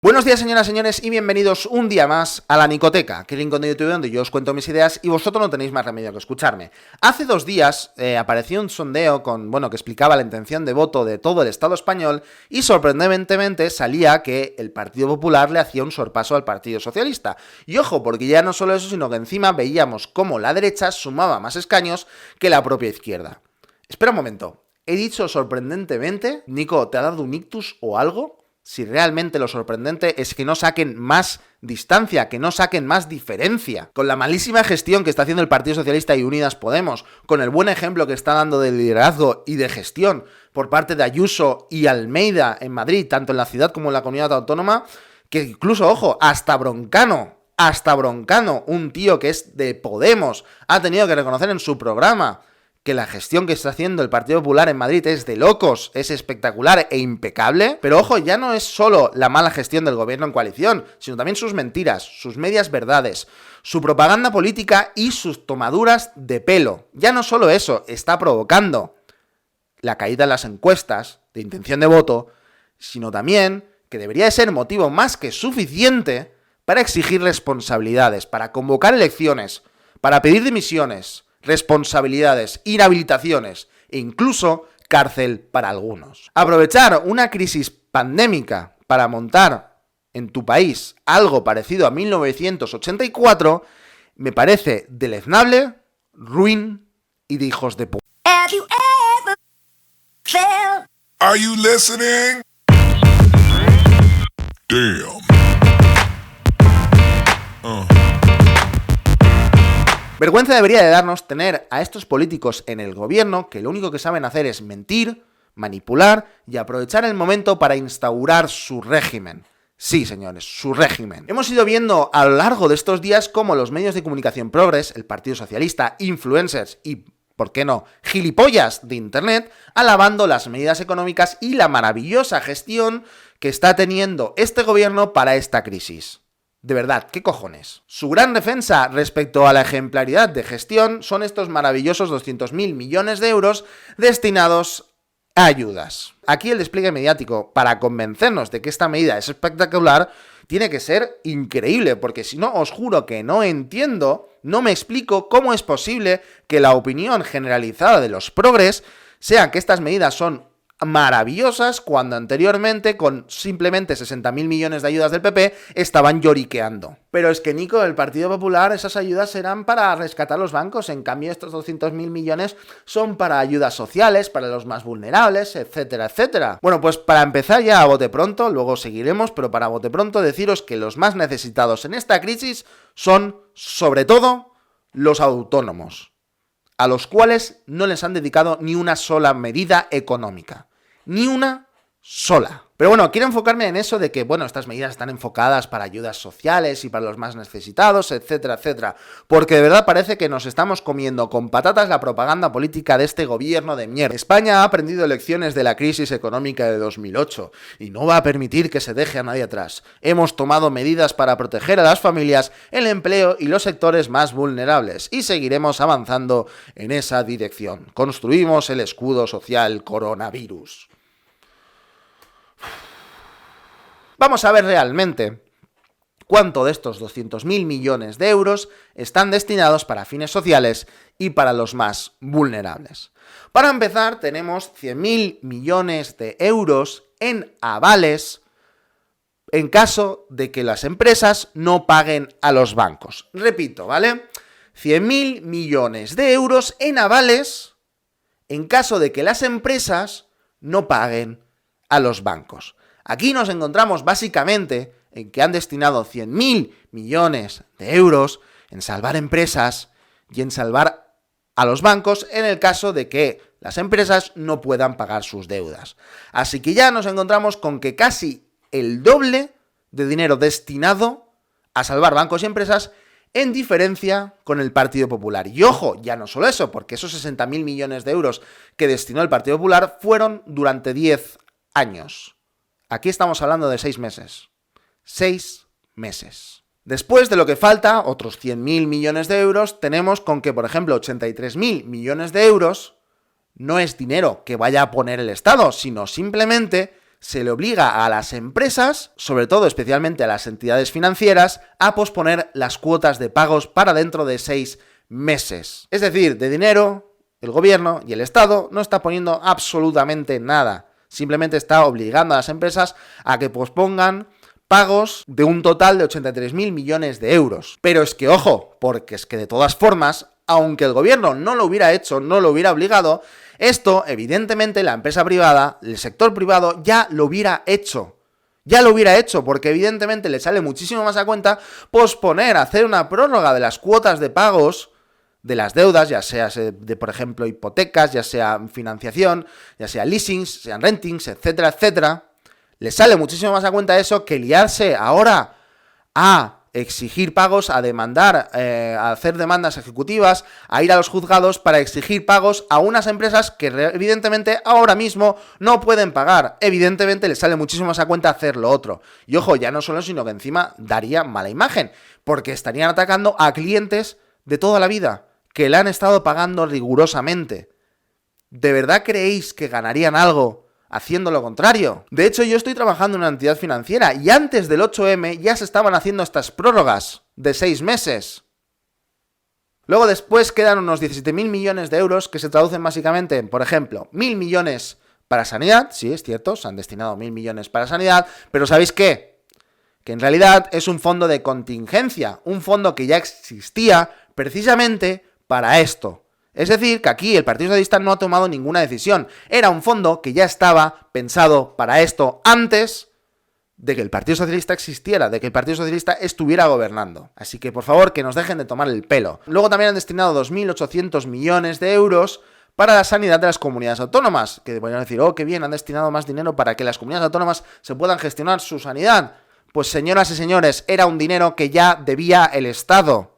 Buenos días, señoras y señores, y bienvenidos un día más a La Nicoteca, que es el rincón de YouTube donde yo os cuento mis ideas y vosotros no tenéis más remedio que escucharme. Hace 2 días apareció un sondeo que explicaba la intención de voto de todo el Estado español y sorprendentemente salía que el Partido Popular le hacía un sorpaso al Partido Socialista. Y ojo, porque ya no solo eso, sino que encima veíamos cómo la derecha sumaba más escaños que la propia izquierda. Espera un momento, he dicho sorprendentemente. Nico, ¿te ha dado un ictus o algo? Si realmente lo sorprendente es que no saquen más distancia, que no saquen más diferencia. Con la malísima gestión que está haciendo el Partido Socialista y Unidas Podemos, con el buen ejemplo que está dando de liderazgo y de gestión por parte de Ayuso y Almeida en Madrid, tanto en la ciudad como en la comunidad autónoma, que incluso, ojo, hasta Broncano, un tío que es de Podemos, ha tenido que reconocer en su programa que la gestión que está haciendo el Partido Popular en Madrid es de locos, es espectacular e impecable. Pero ojo, ya no es solo la mala gestión del gobierno en coalición, sino también sus mentiras, sus medias verdades, su propaganda política y sus tomaduras de pelo. Ya no solo eso, está provocando la caída en las encuestas de intención de voto, sino también que debería de ser motivo más que suficiente para exigir responsabilidades, para convocar elecciones, para pedir dimisiones, responsabilidades, inhabilitaciones e incluso cárcel para algunos. Aprovechar una crisis pandémica para montar en tu país algo parecido a 1984 me parece deleznable, ruin y de hijos de puta. Are you listening? Damn. Vergüenza debería de darnos tener a estos políticos en el gobierno que lo único que saben hacer es mentir, manipular y aprovechar el momento para instaurar su régimen. Sí, señores, su régimen. Hemos ido viendo a lo largo de estos días cómo los medios de comunicación progres, el Partido Socialista, influencers y, ¿por qué no?, gilipollas de Internet, alabando las medidas económicas y la maravillosa gestión que está teniendo este gobierno para esta crisis. De verdad, ¿qué cojones? Su gran defensa respecto a la ejemplaridad de gestión son estos maravillosos 200.000 millones de euros destinados a ayudas. Aquí el despliegue mediático para convencernos de que esta medida es espectacular tiene que ser increíble, porque si no, os juro que no entiendo, no me explico cómo es posible que la opinión generalizada de los progres sea que estas medidas son maravillosas cuando anteriormente con simplemente 60.000 millones de ayudas del PP estaban lloriqueando. Pero es que, Nico, el Partido Popular, esas ayudas serán para rescatar los bancos, en cambio estos 200.000 millones son para ayudas sociales, para los más vulnerables, etcétera, etcétera. Bueno, pues para empezar ya a bote pronto, luego seguiremos, pero para bote pronto deciros que los más necesitados en esta crisis son, sobre todo, los autónomos, a los cuales no les han dedicado ni una sola medida económica. Ni una sola. Pero bueno, quiero enfocarme en eso de que, estas medidas están enfocadas para ayudas sociales y para los más necesitados, etcétera, etcétera. Porque de verdad parece que nos estamos comiendo con patatas la propaganda política de este gobierno de mierda. España ha aprendido lecciones de la crisis económica de 2008 y no va a permitir que se deje a nadie atrás. Hemos tomado medidas para proteger a las familias, el empleo y los sectores más vulnerables y seguiremos avanzando en esa dirección. Construimos el escudo social coronavirus. Vamos a ver realmente cuánto de estos 200.000 millones de euros están destinados para fines sociales y para los más vulnerables. Para empezar, tenemos 100.000 millones de euros en avales en caso de que las empresas no paguen a los bancos. Repito, ¿vale? 100.000 millones de euros en avales en caso de que las empresas no paguen a los bancos. Aquí nos encontramos básicamente en que han destinado 100.000 millones de euros en salvar empresas y en salvar a los bancos en el caso de que las empresas no puedan pagar sus deudas. Así que ya nos encontramos con que casi el doble de dinero destinado a salvar bancos y empresas en diferencia con el Partido Popular. Y ojo, ya no solo eso, porque esos 60.000 millones de euros que destinó el Partido Popular fueron durante 10 años. Aquí estamos hablando de 6 meses. 6 meses. Después de lo que falta, otros 100.000 millones de euros, tenemos con que, por ejemplo, 83.000 millones de euros no es dinero que vaya a poner el Estado, sino simplemente se le obliga a las empresas, sobre todo especialmente a las entidades financieras, a posponer las cuotas de pagos para dentro de 6 meses. Es decir, de dinero, el gobierno y el Estado no está poniendo absolutamente nada. Simplemente está obligando a las empresas a que pospongan pagos de un total de 83.000 millones de euros. Pero es que, ojo, porque es que de todas formas, aunque el gobierno no lo hubiera hecho, no lo hubiera obligado, esto, evidentemente, la empresa privada, el sector privado, ya lo hubiera hecho. Ya lo hubiera hecho, porque evidentemente le sale muchísimo más a cuenta posponer, hacer una prórroga de las cuotas de pagos de las deudas, ya sea de, por ejemplo, hipotecas, ya sea financiación, ya sea leasings, sean rentings, etcétera, etcétera. Le sale muchísimo más a cuenta eso que liarse ahora a exigir pagos, a demandar, a hacer demandas ejecutivas, a ir a los juzgados para exigir pagos a unas empresas que evidentemente ahora mismo no pueden pagar. Evidentemente les sale muchísimo más a cuenta hacer lo otro. Y ojo, ya no solo, sino que encima daría mala imagen, porque estarían atacando a clientes de toda la vida, que le han estado pagando rigurosamente. ¿De verdad creéis que ganarían algo haciendo lo contrario? De hecho, yo estoy trabajando en una entidad financiera y antes del 8M ya se estaban haciendo estas prórrogas de 6 meses. Luego después quedan unos 17.000 millones de euros que se traducen básicamente en, por ejemplo, 1.000 millones para sanidad. Sí, es cierto, se han destinado 1.000 millones para sanidad, pero ¿sabéis qué? Que en realidad es un fondo de contingencia, un fondo que ya existía precisamente para esto. Es decir, que aquí el Partido Socialista no ha tomado ninguna decisión. Era un fondo que ya estaba pensado para esto antes de que el Partido Socialista existiera, de que el Partido Socialista estuviera gobernando. Así que, por favor, que nos dejen de tomar el pelo. Luego también han destinado 2.800 millones de euros para la sanidad de las comunidades autónomas. Que podrían decir, oh, qué bien, han destinado más dinero para que las comunidades autónomas se puedan gestionar su sanidad. Pues, señoras y señores, era un dinero que ya debía el Estado.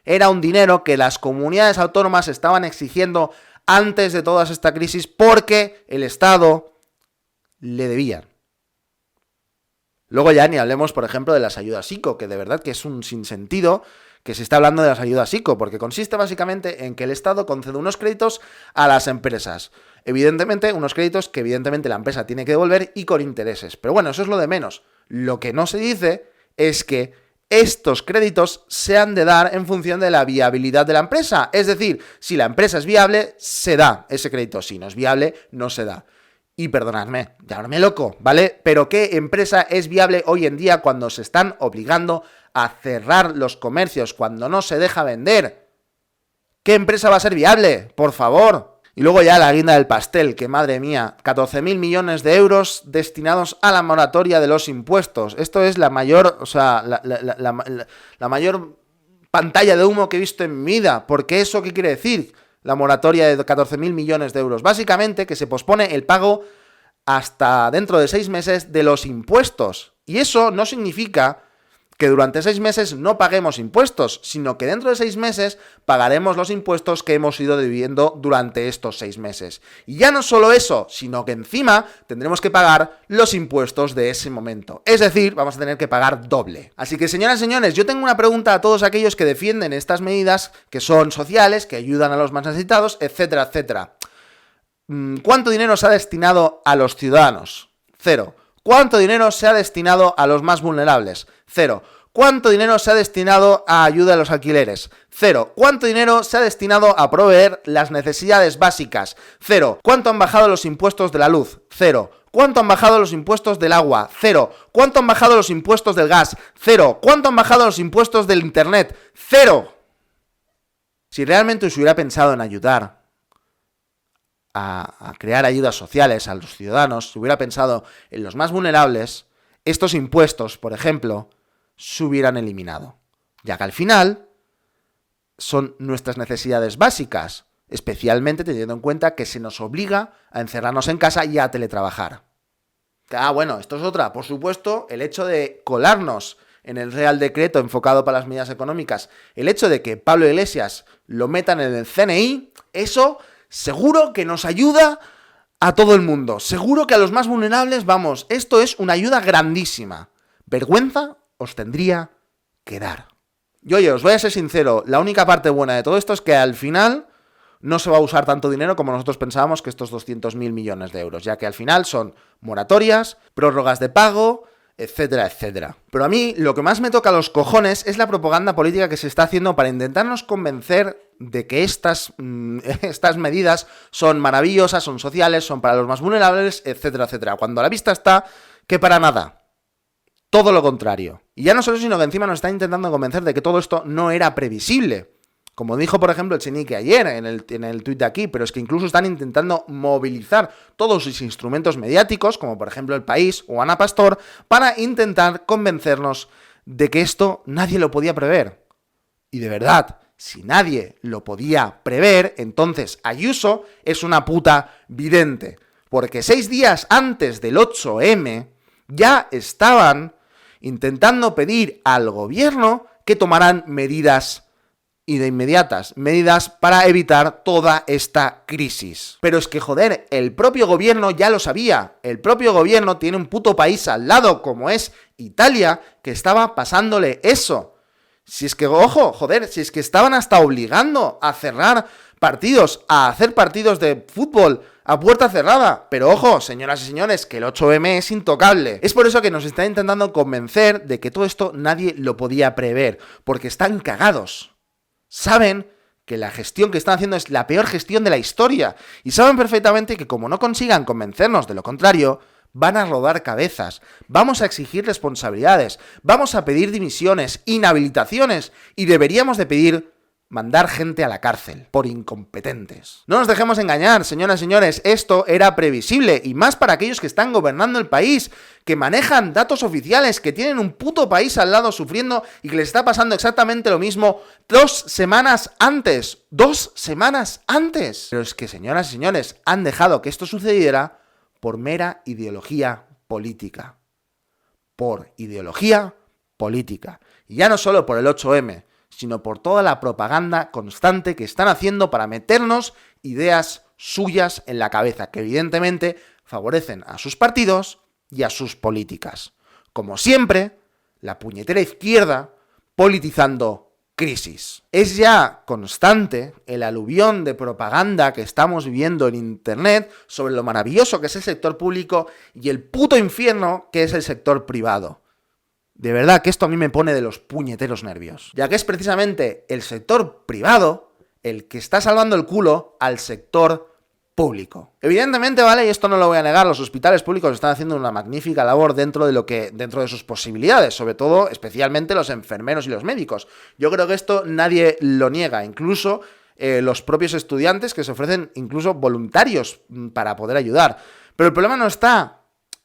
Era un dinero que las comunidades autónomas estaban exigiendo antes de toda esta crisis porque el Estado le debía. Luego ya ni hablemos, por ejemplo, de las ayudas ICO, que de verdad que es un sinsentido que se está hablando de las ayudas ICO, porque consiste básicamente en que el Estado concede unos créditos a las empresas. Evidentemente, unos créditos que evidentemente la empresa tiene que devolver y con intereses. Pero bueno, eso es lo de menos. Lo que no se dice es que estos créditos se han de dar en función de la viabilidad de la empresa. Es decir, si la empresa es viable, se da ese crédito. Si no es viable, no se da. Y perdonadme, llamarme loco, ¿vale? Pero ¿qué empresa es viable hoy en día cuando se están obligando a cerrar los comercios, cuando no se deja vender? ¿Qué empresa va a ser viable? Por favor. Y luego ya la guinda del pastel, que madre mía, 14.000 millones de euros destinados a la moratoria de los impuestos. Esto es la mayor, o sea, la mayor pantalla de humo que he visto en mi vida. ¿Por qué eso qué quiere decir? La moratoria de 14.000 millones de euros. Básicamente que se pospone el pago hasta dentro de 6 meses de los impuestos. Y eso no significa que durante 6 meses no paguemos impuestos, sino que dentro de 6 meses pagaremos los impuestos que hemos ido debiendo durante estos 6 meses. Y ya no solo eso, sino que encima tendremos que pagar los impuestos de ese momento. Es decir, vamos a tener que pagar doble. Así que, señoras y señores, yo tengo una pregunta a todos aquellos que defienden estas medidas que son sociales, que ayudan a los más necesitados, etcétera, etcétera. ¿Cuánto dinero se ha destinado a los ciudadanos? 0. ¿Cuánto dinero se ha destinado a los más vulnerables? 0. ¿Cuánto dinero se ha destinado a ayuda a los alquileres? 0. ¿Cuánto dinero se ha destinado a proveer las necesidades básicas? 0. ¿Cuánto han bajado los impuestos de la luz? 0. ¿Cuánto han bajado los impuestos del agua? 0. ¿Cuánto han bajado los impuestos del gas? 0. ¿Cuánto han bajado los impuestos del internet? 0. Si realmente os hubiera pensado en ayudar a crear ayudas sociales a los ciudadanos, si hubiera pensado en los más vulnerables, estos impuestos, por ejemplo, se hubieran eliminado, ya que al final son nuestras necesidades básicas, especialmente teniendo en cuenta que se nos obliga a encerrarnos en casa y a teletrabajar. Bueno, esto es otra, por supuesto, el hecho de colarnos en el Real Decreto enfocado para las medidas económicas, el hecho de que Pablo Iglesias lo metan en el CNI, eso seguro que nos ayuda a todo el mundo. Seguro que a los más vulnerables, vamos, esto es una ayuda grandísima. Vergüenza os tendría que dar. Y oye, os voy a ser sincero, la única parte buena de todo esto es que al final no se va a usar tanto dinero como nosotros pensábamos que estos 200.000 millones de euros, ya que al final son moratorias, prórrogas de pago, etcétera, etcétera. Pero a mí lo que más me toca los cojones es la propaganda política que se está haciendo para intentarnos convencer de que estas medidas son maravillosas, son sociales, son para los más vulnerables, etcétera, etcétera. Cuando a la vista está que para nada. Todo lo contrario. Y ya no solo, sino que encima nos están intentando convencer de que todo esto no era previsible. Como dijo, por ejemplo, el Chenique ayer en el tuit de aquí, pero es que incluso están intentando movilizar todos sus instrumentos mediáticos, como por ejemplo El País o Ana Pastor, para intentar convencernos de que esto nadie lo podía prever. Y de verdad, si nadie lo podía prever, entonces Ayuso es una puta vidente. Porque 6 días antes del 8M ya estaban intentando pedir al gobierno que tomaran medidas y de inmediatas, medidas para evitar toda esta crisis. Pero es que, joder, el propio gobierno ya lo sabía. El propio gobierno tiene un puto país al lado, como es Italia, que estaba pasándole eso. Si es que, ojo, joder, si es que estaban hasta obligando a cerrar partidos, a hacer partidos de fútbol a puerta cerrada. Pero ojo, señoras y señores, que el 8M es intocable. Es por eso que nos están intentando convencer de que todo esto nadie lo podía prever, porque están cagados. Saben que la gestión que están haciendo es la peor gestión de la historia y saben perfectamente que como no consigan convencernos de lo contrario, van a rodar cabezas, vamos a exigir responsabilidades, vamos a pedir dimisiones, inhabilitaciones y deberíamos de pedir mandar gente a la cárcel por incompetentes. No nos dejemos engañar, señoras y señores, esto era previsible y más para aquellos que están gobernando el país, que manejan datos oficiales, que tienen un puto país al lado sufriendo y que les está pasando exactamente lo mismo 2 semanas antes. 2 semanas antes. Pero es que, señoras y señores, han dejado que esto sucediera por mera ideología política. Por ideología política. Y ya no solo por el 8M, sino por toda la propaganda constante que están haciendo para meternos ideas suyas en la cabeza, que evidentemente favorecen a sus partidos y a sus políticas. Como siempre, la puñetera izquierda politizando crisis. Es ya constante el aluvión de propaganda que estamos viviendo en Internet sobre lo maravilloso que es el sector público y el puto infierno que es el sector privado. De verdad que esto a mí me pone de los puñeteros nervios, ya que es precisamente el sector privado el que está salvando el culo al sector público. Evidentemente, ¿vale? Y esto no lo voy a negar, los hospitales públicos están haciendo una magnífica labor dentro de sus posibilidades, sobre todo, especialmente los enfermeros y los médicos. Yo creo que esto nadie lo niega, incluso los propios estudiantes que se ofrecen incluso voluntarios para poder ayudar. Pero el problema no está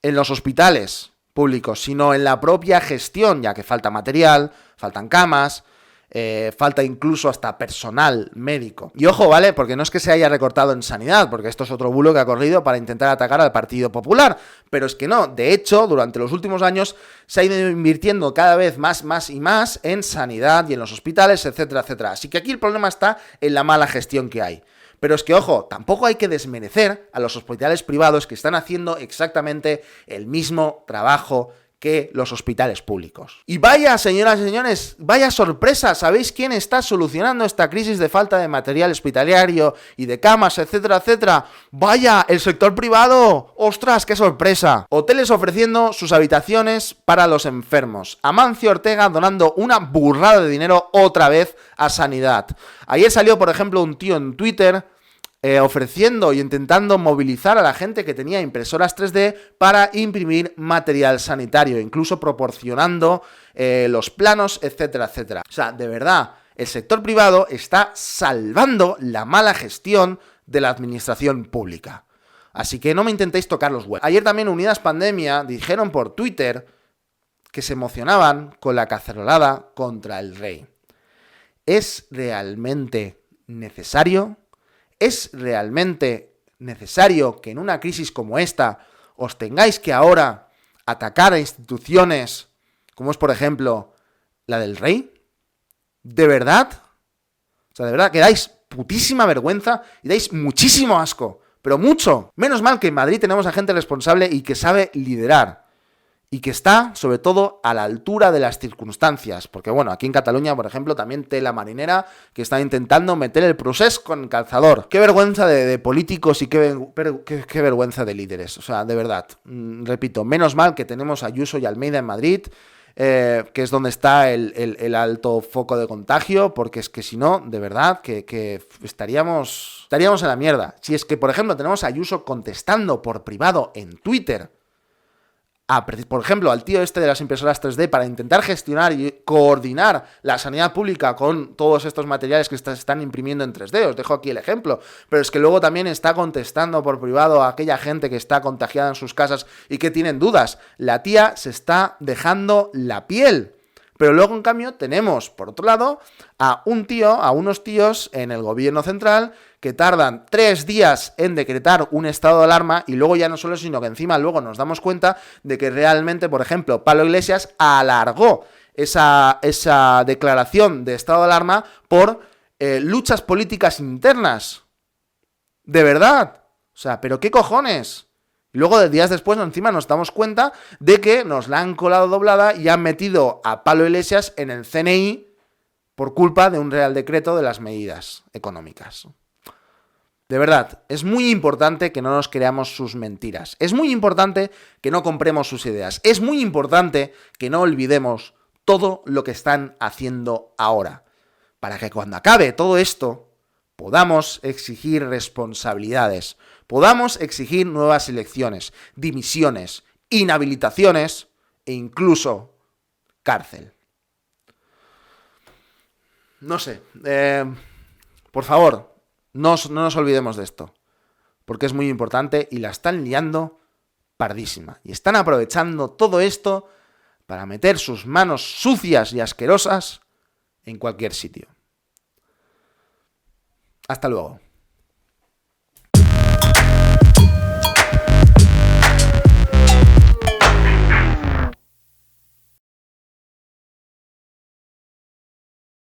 en los hospitales públicos, sino en la propia gestión, ya que falta material, faltan camas, falta incluso hasta personal médico. Y ojo, ¿vale? Porque no es que se haya recortado en sanidad, porque esto es otro bulo que ha corrido para intentar atacar al Partido Popular, pero es que no, de hecho, durante los últimos años se ha ido invirtiendo cada vez más y más en sanidad y en los hospitales, etcétera, etcétera. Así que aquí el problema está en la mala gestión que hay. Pero es que, ojo, tampoco hay que desmerecer a los hospitales privados que están haciendo exactamente el mismo trabajo que los hospitales públicos. Y vaya, señoras y señores, vaya sorpresa, ¿sabéis quién está solucionando esta crisis de falta de material hospitalario y de camas, etcétera, etcétera? Vaya, el sector privado. ¡Ostras, qué sorpresa! Hoteles ofreciendo sus habitaciones para los enfermos. Amancio Ortega donando una burrada de dinero otra vez a sanidad. Ayer salió, por ejemplo, un tío en Twitter ofreciendo y intentando movilizar a la gente que tenía impresoras 3D para imprimir material sanitario, incluso proporcionando los planos, etcétera, etcétera. O sea, de verdad, el sector privado está salvando la mala gestión de la administración pública. Así que no me intentéis tocar los huevos. Ayer también Unidas Pandemia dijeron por Twitter que se emocionaban con la cacerolada contra el rey. ¿Es realmente necesario? ¿Es realmente necesario que en una crisis como esta os tengáis que ahora atacar a instituciones como es, por ejemplo, la del rey? ¿De verdad? O sea, de verdad que dais putísima vergüenza y dais muchísimo asco, pero mucho. Menos mal que en Madrid tenemos a gente responsable y que sabe liderar y que está, sobre todo, a la altura de las circunstancias. Porque, bueno, aquí en Cataluña, por ejemplo, también tela marinera que está intentando meter el procés con calzador. Qué vergüenza de políticos y qué vergüenza de líderes. O sea, de verdad, repito, menos mal que tenemos a Ayuso y Almeida en Madrid, que es donde está el alto foco de contagio, porque es que si no, de verdad, que estaríamos en la mierda. Si es que, por ejemplo, tenemos a Ayuso contestando por privado en Twitter, por ejemplo, al tío este de las impresoras 3D para intentar gestionar y coordinar la sanidad pública con todos estos materiales que se están imprimiendo en 3D. Os dejo aquí el ejemplo. Pero es que luego también está contestando por privado a aquella gente que está contagiada en sus casas y que tienen dudas. La tía se está dejando la piel. Pero luego, en cambio, tenemos, por otro lado, a unos tíos en el gobierno central que tardan 3 días en decretar un estado de alarma y luego ya no solo, sino que encima luego nos damos cuenta de que realmente, por ejemplo, Pablo Iglesias alargó esa declaración de estado de alarma por luchas políticas internas. De verdad. O sea, ¿pero qué cojones? Y luego, días después, encima nos damos cuenta de que nos la han colado doblada y han metido a Pablo Iglesias en el CNI por culpa de un real decreto de las medidas económicas. De verdad, es muy importante que no nos creamos sus mentiras. Es muy importante que no compremos sus ideas. Es muy importante que no olvidemos todo lo que están haciendo ahora. Para que cuando acabe todo esto, podamos exigir responsabilidades, podamos exigir nuevas elecciones, dimisiones, inhabilitaciones e incluso cárcel. No sé, por favor, no nos olvidemos de esto, porque es muy importante y la están liando pardísima. Y están aprovechando todo esto para meter sus manos sucias y asquerosas en cualquier sitio. Hasta luego.